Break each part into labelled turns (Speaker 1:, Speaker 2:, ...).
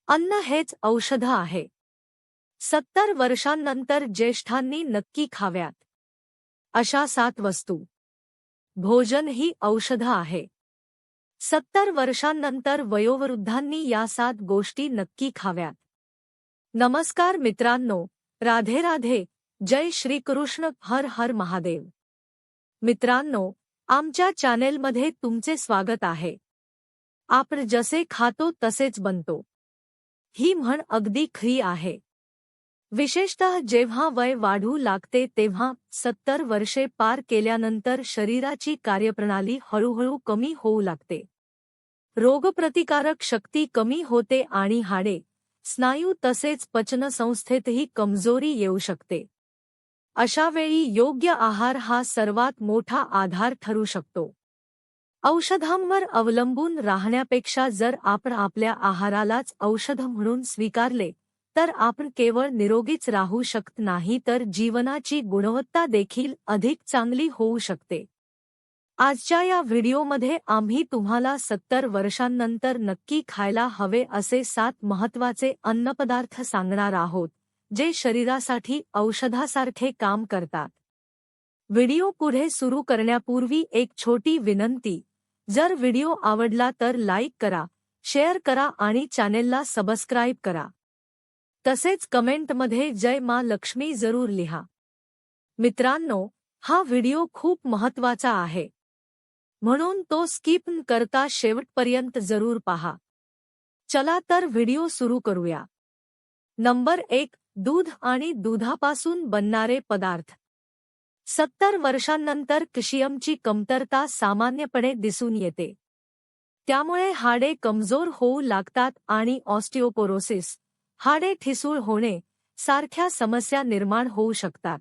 Speaker 1: अन्न हेच औषध आहे. 70 वर्षांनंतर ज्येष्ठांनी नक्की खाव्यात अशा 7 वस्तू. भोजन ही औषध आहे. 70 वर्षांनंतर वयोवृद्धांनी या 7 गोष्टी नक्की खाव्यात. नमस्कार मित्रांनो, राधे राधे, जय श्री कृष्ण, हर हर महादेव. मित्रांनो, आमच्या चॅनेलमध्ये तुमचे स्वागत आहे. आपण जसे खातो तसेच बनतो, ही म्हण अगदी खरी आहे. विशेषतः जेव्हा वय वाढू लागते तेव्हा 70 वर्षे पार केल्यानंतर शरीराची कार्यप्रणाली हळूहळू कमी होऊ लागते. रोगप्रतिकारक शक्ती कमी होते आणि हाडे, स्नायू तसेच पचनसंस्थेतही कमजोरी येऊ शकते. अशा वेळी योग्य आहार हा सर्वात मोठा आधार ठरू शकतो. औषधांवर अवलंबून राहण्यापेक्षा जर आपण आपल्या आहारालाच औषध म्हणून स्वीकारले तर आपण केवळ निरोगीच राहू शकत नाही तर जीवनाची गुणवत्ता देखील अधिक चांगली होऊ शकते. आजच्या या व्हिडिओमध्ये आम्ही तुम्हाला 70 वर्षांनंतर नक्की खायला हवे असे 7 महत्त्वाचे अन्नपदार्थ सांगणार आहोत, जे शरीरासाठी औषधासारखे काम करतात. व्हिडिओ पुढे सुरू करण्यापूर्वी एक छोटी विनंती. जर व्हिडिओ आवडला तर लाईक करा, शेअर करा आणि चॅनेलला सबस्क्राईब करा. तसेच कमेंटमध्ये जय मा लक्ष्मी जरूर लिहा. मित्रांनो, हा व्हिडिओ खूप महत्त्वाचा आहे, म्हणून तो स्किप न करता शेवटपर्यंत जरूर पहा. चला तर व्हिडिओ सुरू करूया. नंबर 1. दूध आणि दुधापासून बनणारे पदार्थ. 70 वर्षांनंतर कॅल्शियमची कमतरता सामान्यपणे दिसून येते. त्यामुळे हाडे कमजोर होऊ लागतात आणि ऑस्टिओपोरोसिस, हाडे ठिसूळ होणे सारख्या समस्या निर्माण होऊ शकतात.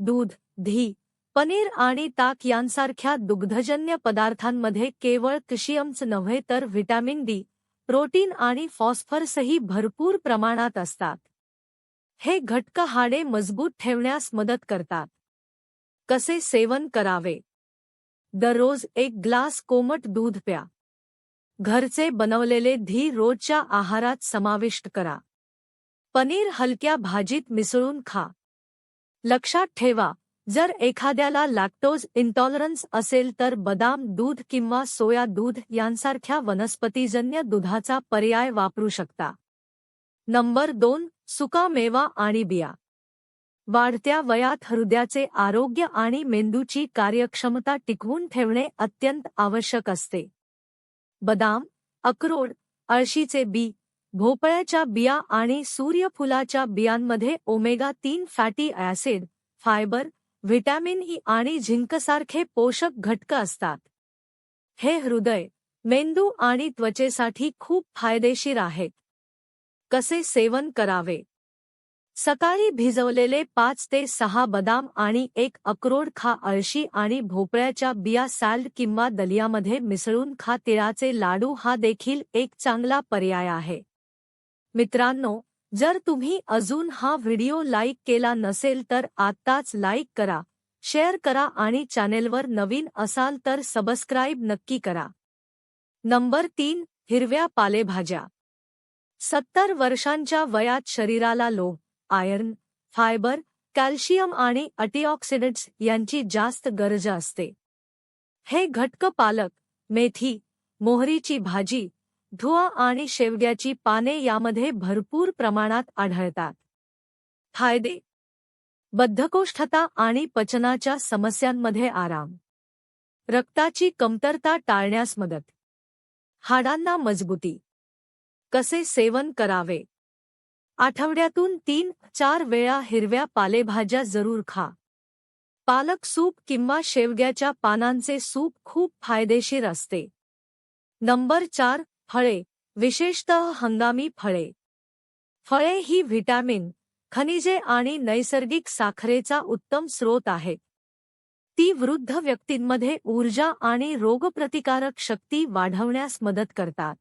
Speaker 1: दूध, दही, पनीर आणि ताक यांसारख्या दुग्धजन्य पदार्थांमध्ये केवळ कॅल्शियमच नव्हे तर व्हिटॅमिन डी, प्रोटीन आणि फॉस्फरसही भरपूर प्रमाणात असतात. हे घटक हाडे मजबूत ठेवण्यास मदत करतात. कसे सेवन करावे? दररोज 1 ग्लास कोमट दूध प्या. घरचे बनवलेले दही रोजच्या आहारात समाविष्ट करा. पनीर हलक्या भाजीत मिसळून खा. लक्षात ठेवा, जर एखाद्याला लॅक्टोज इंटॉलरन्स असेल तर बदाम दूध किंवा सोया दूध यांसारख्या वनस्पतीजन्य दुधाचा पर्याय वापरू शकता. नंबर 2. सुका मेवा आणि बिया. वाढत्या वयात हृदयाचे आरोग्य आणि मेंदूची कार्यक्षमता टिकवून ठेवणे अत्यंत आवश्यक असते. बदाम, अक्रोड, अळशीचे बी, भोपळ्याच्या बिया आणि सूर्यफुलाच्या बियांमध्ये omega 3 fatty acid, fibre, vitamin E आणि झिंकसारखे पोषक घटक असतात. हे हृदय, मेंदू आणि त्वचेसाठी खूप फायदेशीर आहेत. कसे सेवन करावे? सकाळी भिजवलेले 5 ते 6 बदाम आणि 1 अक्रोड खा. अळशी आणि भोपळ्याच्या बिया सॅलड किंवा दलियामध्ये मिसळून खा. तिळाचे लाडू हा देखील एक चांगला पर्याय आहे. मित्रांनो, जर तुम्ही अजून हा व्हिडिओ लाईक केला नसेल तर आत्ताच लाईक करा, शेअर करा आणि चॅनेलवर नवीन असाल तर सबस्क्राईब नक्की करा. नंबर 3. हिरव्या पालेभाज्या. 70 वर्षांच्या वयात शरीराला लोह, आयर्न, फायबर, कॅल्शियम आणि अँटीऑक्सिडंट्स यांची जास्त गरज असते. हे घटक पालक, मेथी, मोहरीची भाजी, धुआ आणि शेवग्याची पाने यामध्ये भरपूर प्रमाणात आढळतात. फायदे: बद्धकोष्ठता आणि पचनाच्या समस्यांमध्ये आराम, रक्ताची कमतरता टाळण्यास मदत, हाडांना मजबूती. कसे सेवन करावे? आठवड्यातून 3-4 वेळा हिरव्या पालेभाज्या जरूर खा. पालक सूप किंवा शेवग्याच्या पानांचे सूप खूप फायदेशीर असते. नंबर 4. फळे, विशेषतः हंगामी फळे. फळे ही व्हिटॅमिन, खनिजे आणि नैसर्गिक साखरेचा उत्तम स्रोत आहेत. ती वृद्ध व्यक्तींमध्ये ऊर्जा आणि रोगप्रतिकारक शक्ती वाढवण्यास मदत करतात.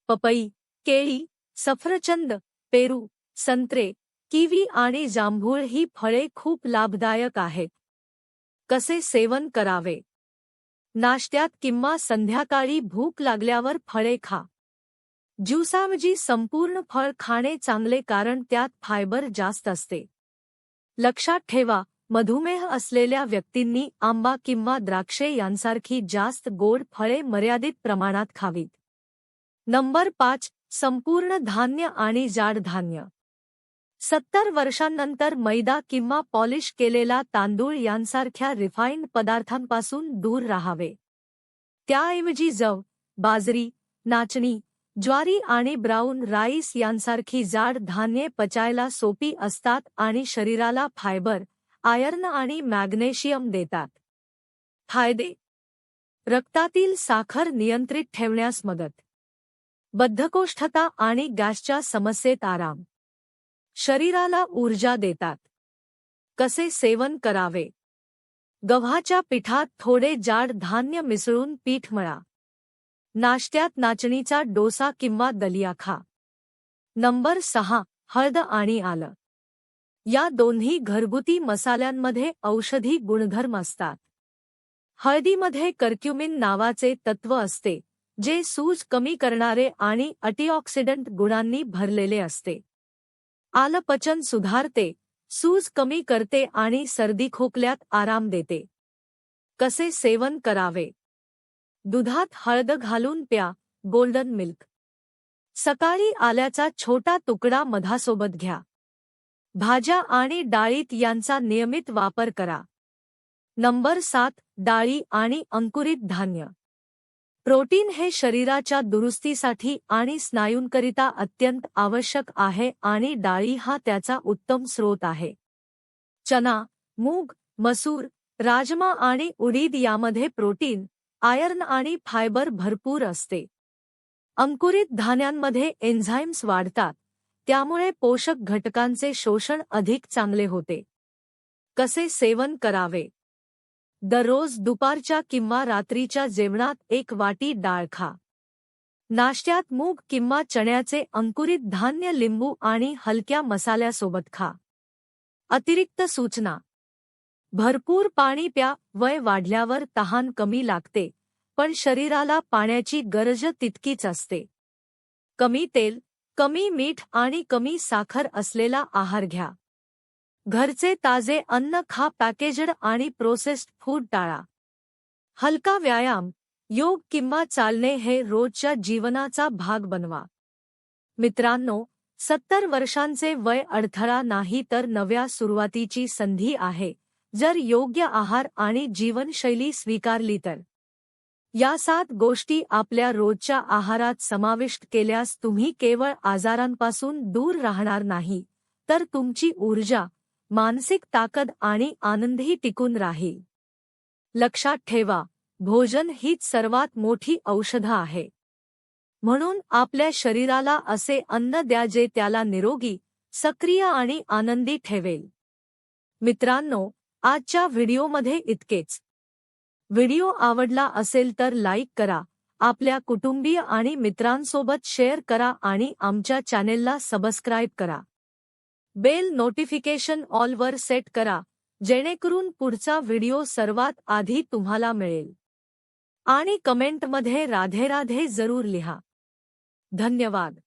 Speaker 1: पपई, केळी, सफरचंद, पेरू, संत्रे, किवी आणि जांभूळ ही फळे खूप लाभदायक आहेत. कसे सेवन करावे? नाश्त्यात किंवा संध्याकाळी भूक लागल्यावर फळे खा. ज्यूसाऐवजी संपूर्ण फळ खाणे चांगले कारण त्यात फायबर जास्त असते. लक्षात ठेवा, मधुमेह असलेल्या व्यक्तींनी आंबा किंवा द्राक्षे यांसारखी जास्त गोड फळे मर्यादित प्रमाणात खावीत. नंबर 5. संपूर्ण धान्य आणि जाड धान्य. 70 वर्षांनंतर मैदा किंवा पॉलिश केलेला तांदूळ यांसारख्या रिफाइंड पदार्थांपासून दूर राहावे. त्याऐवजी जव, बाजरी, नाचणी, ज्वारी आणि ब्राऊन राईस यांसारखी जाड धान्ये पचायला सोपी असतात आणि शरीराला फायबर, आयर्न आणि मॅग्नेशियम देतात. फायदे: रक्तातील साखर नियंत्रित ठेवण्यास मदत, बद्धकोष्ठता आणि गॅसच्या समस्येत आराम, शरीराला ऊर्जा देतात. कसे सेवन करावे? गव्हाच्या पिठात थोडे जाड धान्य मिसळून पीठ मळा. नाश्त्यात नाचणीचा डोसा किंवा दलिया खा. नंबर 6. हळद आणि आलं. या दोन्ही घरगुती मसाल्यांमध्ये औषधी गुणधर्म असतात. हळदीमध्ये कर्क्युमिन नावाचे तत्व असते, जे सूज कमी करणारे आणि अँटीऑक्सिडंट गुणांनी भरलेले असते. आलं पचन सुधारते, सूज कमी करते आणि सर्दी खोकल्यात आराम देते. कसे सेवन करावे? दुधात हळद घालून प्या. Golden milk. सकाळी आल्याचा छोटा तुकडा मधासोबत घ्या. भाज्या आणि डाळीत यांचा नियमित वापर करा. नंबर 7. डाळी आणि अंकुरित धान्य. प्रोटीन हे शरीराच्या दुरुस्तीसाठी आणि स्नायूंकरिता अत्यंत आवश्यक आहे आणि डाळी हा त्याचा उत्तम स्रोत आहे. चना, मूग, मसूर, राजमा आणि उडीद यामध्ये प्रोटीन, आयर्न आणि फायबर भरपूर असते. अंकुरित धान्यांमध्ये एन्झाईम्स वाढतात, त्यामुळे पोषक घटकांचे शोषण अधिक चांगले होते. कसे सेवन करावे? दररोज दुपारच्या किंवा रात्रीच्या जेवणात 1 वाटी डाळ खा. नाश्त्यात मूग किंवा चण्याचे अंकुरित धान्य लिंबू आणि हलक्या मसाल्यासोबत खा. अतिरिक्त सूचना: भरपूर पाणी प्या. वय वाढल्यावर तहान कमी लागते, पण शरीराला पाण्याची गरज तितकीच असते. कमी तेल, कमी मीठ आणि कमी साखर असलेला आहार घ्या. घरचे ताजे अन्न खा. पॅकेज्ड आणि प्रोसेस्ड फूड टाळा. हलका व्यायाम, योग किंवा चालणे हे रोजच्या जीवनाचा भाग बनवा. मित्रांनो, 70 वर्षांचे वय अडथळा नाही तर नव्या सुरुवातीची संधी आहे, जर योग्य आहार आणि जीवनशैली स्वीकारली तर. या 7 गोष्टी आपल्या रोजच्या आहारात समाविष्ट केल्यास तुम्ही केवळ आजारांपासून दूर राहणार नाही, तर तुमची ऊर्जा, मानसिक ताकद आणि आनंदही टिकून राहील. लक्षात ठेवा, भोजन हीच सर्वात मोठी औषधं आहे. म्हणून आपल्या शरीराला असे अन्न द्या जे त्याला निरोगी, सक्रिय आणि आनंदी ठेवेल. मित्रांनो, आजच्या व्हिडिओमध्ये इतकेच. व्हिडिओ आवडला असेल तर लाईक करा, आपल्या कुटुंबीय आणि मित्रांसोबत शेअर करा आणि आमच्या चॅनेलला सबस्क्राईब करा. बेल नोटिफिकेशन ऑलवर सेट करा, जेणेकरून पुढचा व्हिडिओ सर्वात आधी तुम्हाला मिळेल. आणि कमेंटमध्ये राधे राधे जरूर लिहा. धन्यवाद.